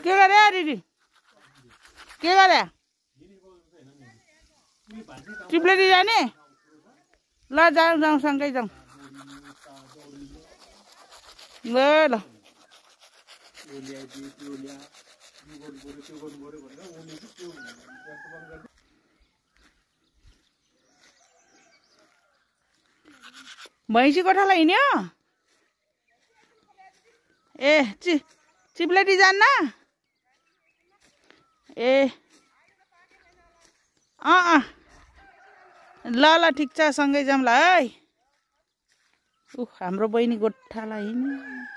के गरे दिदी के गरे चिप्लेटी जाने ल जाउँ सँगै जाउँ ल ल भैँसी गोठालाई हिँड्यो ए चिप्लेटी जान्न ए ल ल ठिक छ सँगै जाऊँ ल है हाम्रो बहिनी गोठालाई हिँड्यो